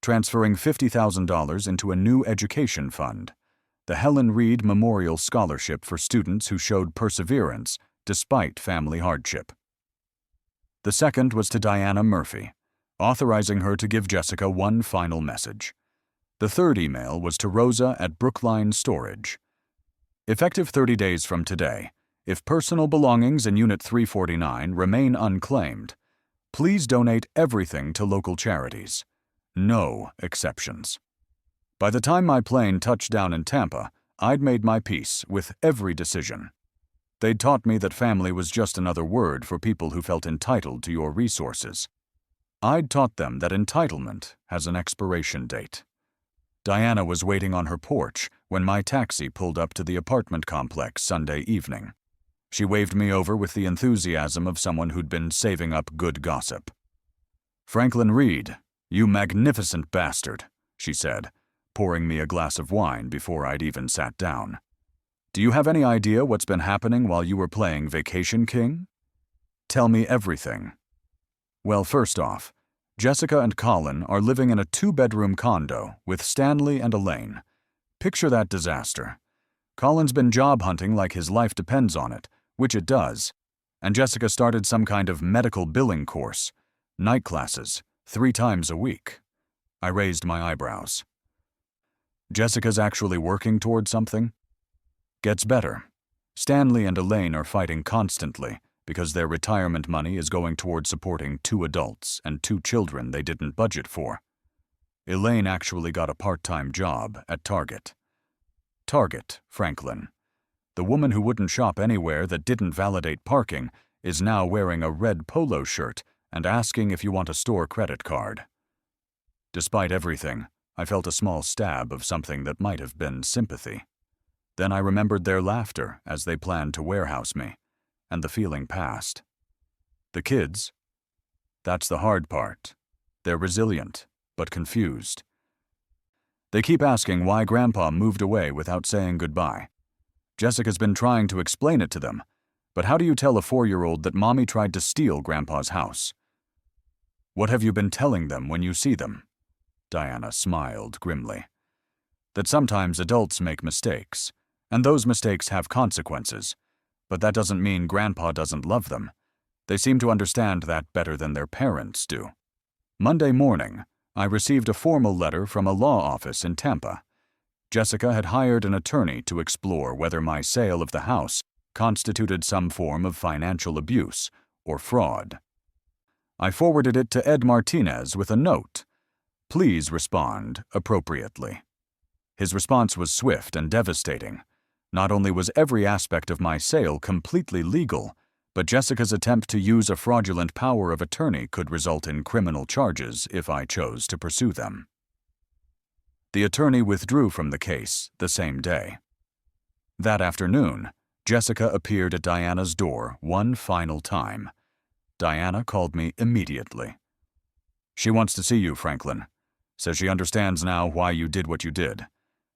Speaker 1: transferring $50,000 into a new education fund, the Helen Reed Memorial Scholarship for students who showed perseverance despite family hardship. The second was to Diana Murphy, authorizing her to give Jessica one final message. The third email was to Rosa at Brookline Storage. Effective 30 days from today, if personal belongings in Unit 349 remain unclaimed, please donate everything to local charities. No exceptions. By the time my plane touched down in Tampa, I'd made my peace with every decision. They'd taught me that family was just another word for people who felt entitled to your resources. I'd taught them that entitlement has an expiration date. Diana was waiting on her porch when my taxi pulled up to the apartment complex Sunday evening. She waved me over with the enthusiasm of someone who'd been saving up good gossip. "Franklin Reed, you magnificent bastard," she said, pouring me a glass of wine before I'd even sat down. "Do you have any idea what's been happening while you were playing Vacation King? Tell me everything." Well, first off, Jessica and Colin are living in a 2-bedroom condo with Stanley and Elaine. Picture that disaster. Colin's been job hunting like his life depends on it, which it does, and Jessica started some kind of medical billing course, night classes, 3 times a week. I raised my eyebrows. Jessica's actually working toward something? Gets better. Stanley and Elaine are fighting constantly because their retirement money is going toward supporting 2 adults and 2 children they didn't budget for. Elaine actually got a part-time job at Target. Target, Franklin. The woman who wouldn't shop anywhere that didn't validate parking is now wearing a red polo shirt and asking if you want a store credit card. Despite everything, I felt a small stab of something that might have been sympathy. Then I remembered their laughter as they planned to warehouse me, and the feeling passed. The kids? That's the hard part. They're resilient, but confused. They keep asking why Grandpa moved away without saying goodbye. Jessica's been trying to explain it to them, but how do you tell a 4-year-old that Mommy tried to steal Grandpa's house? What have you been telling them when you see them? Diana smiled grimly. that sometimes adults make mistakes, and those mistakes have consequences, but that doesn't mean Grandpa doesn't love them. They seem to understand that better than their parents do. Monday morning, I received a formal letter from a law office in Tampa. Jessica had hired an attorney to explore whether my sale of the house constituted some form of financial abuse or fraud. I forwarded it to Ed Martinez with a note. Please respond appropriately. His response was swift and devastating. Not only was every aspect of my sale completely legal, but Jessica's attempt to use a fraudulent power of attorney could result in criminal charges if I chose to pursue them. The attorney withdrew from the case the same day. That afternoon, Jessica appeared at Diana's door one final time. Diana called me immediately. She wants to see you, Franklin. Says she understands now why you did what you did,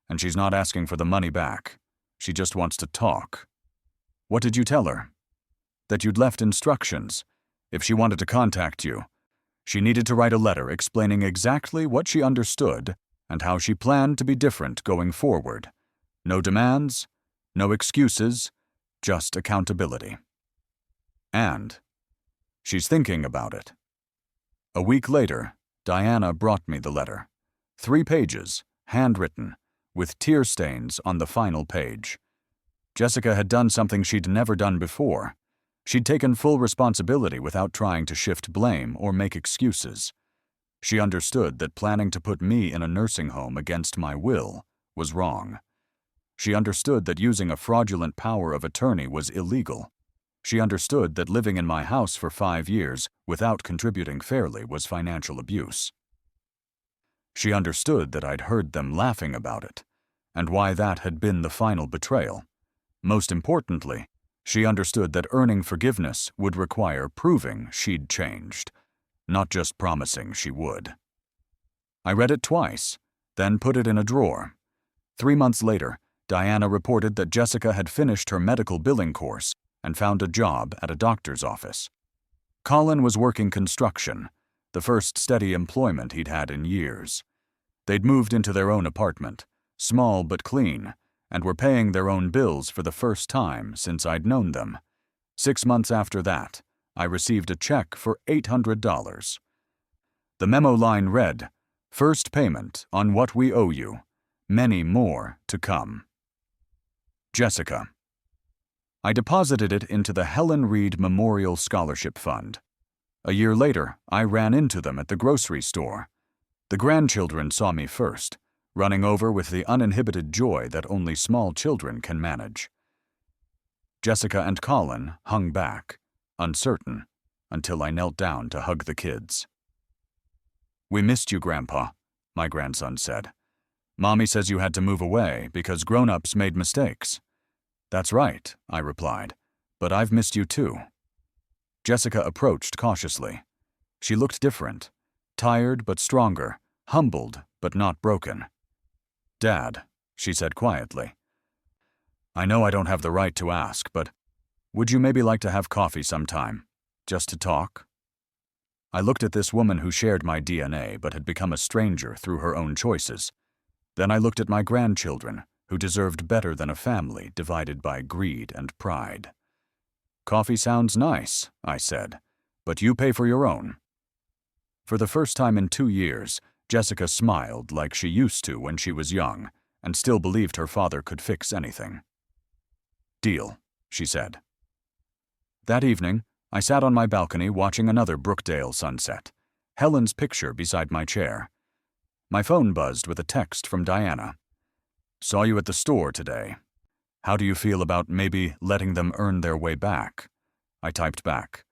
Speaker 1: and she's not asking for the money back. She just wants to talk. What did you tell her? That you'd left instructions. If she wanted to contact you, she needed to write a letter explaining exactly what she understood and how she planned to be different going forward. No demands, no excuses, just accountability. And she's thinking about it. A week later, Diana brought me the letter. 3 pages, handwritten, with tear stains on the final page. Jessica had done something she'd never done before. She'd taken full responsibility without trying to shift blame or make excuses. She understood that planning to put me in a nursing home against my will was wrong. She understood that using a fraudulent power of attorney was illegal. She understood that living in my house for 5 years without contributing fairly was financial abuse. She understood that I'd heard them laughing about it, and why that had been the final betrayal. Most importantly, she understood that earning forgiveness would require proving she'd changed, not just promising she would. I read it twice, then put it in a drawer. 3 months later, Diana reported that Jessica had finished her medical billing course and found a job at a doctor's office. Colin was working construction, the first steady employment he'd had in years. They'd moved into their own apartment, small but clean, and were paying their own bills for the first time since I'd known them. 6 months after that, I received a check for $800. The memo line read, "First payment on what we owe you. Many more to come." Jessica. I deposited it into the Helen Reed Memorial Scholarship Fund. A year later, I ran into them at the grocery store. The grandchildren saw me first, running over with the uninhibited joy that only small children can manage. Jessica and Colin hung back, uncertain, until I knelt down to hug the kids. "We missed you, Grandpa," my grandson said. "Mommy says you had to move away because grown-ups made mistakes." "That's right," I replied, "but I've missed you too." Jessica approached cautiously. She looked different, tired but stronger, humbled but not broken. "Dad," she said quietly, "I know I don't have the right to ask, but would you maybe like to have coffee sometime, just to talk?" I looked at this woman who shared my DNA but had become a stranger through her own choices. Then I looked at my grandchildren, who deserved better than a family divided by greed and pride. "Coffee sounds nice," I said, "but you pay for your own." For the first time in 2 years, Jessica smiled like she used to when she was young and still believed her father could fix anything. "Deal," she said. That evening, I sat on my balcony watching another Brookdale sunset, Helen's picture beside my chair. My phone buzzed with a text from Diana. "Saw you at the store today. How do you feel about maybe letting them earn their way back?" I typed back.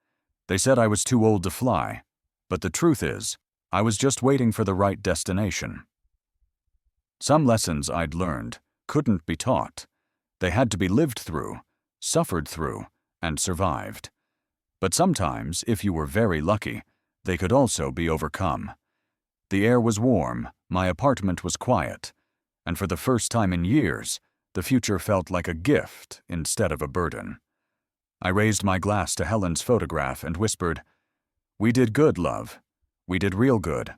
Speaker 1: "They said I was too old to fly, but the truth is, I was just waiting for the right destination." Some lessons I'd learned couldn't be taught. They had to be lived through, suffered through, and survived. But sometimes, if you were very lucky, they could also be overcome. The air was warm, my apartment was quiet, and for the first time in years, the future felt like a gift instead of a burden. I raised my glass to Helen's photograph and whispered, "We did good, love. We did real good."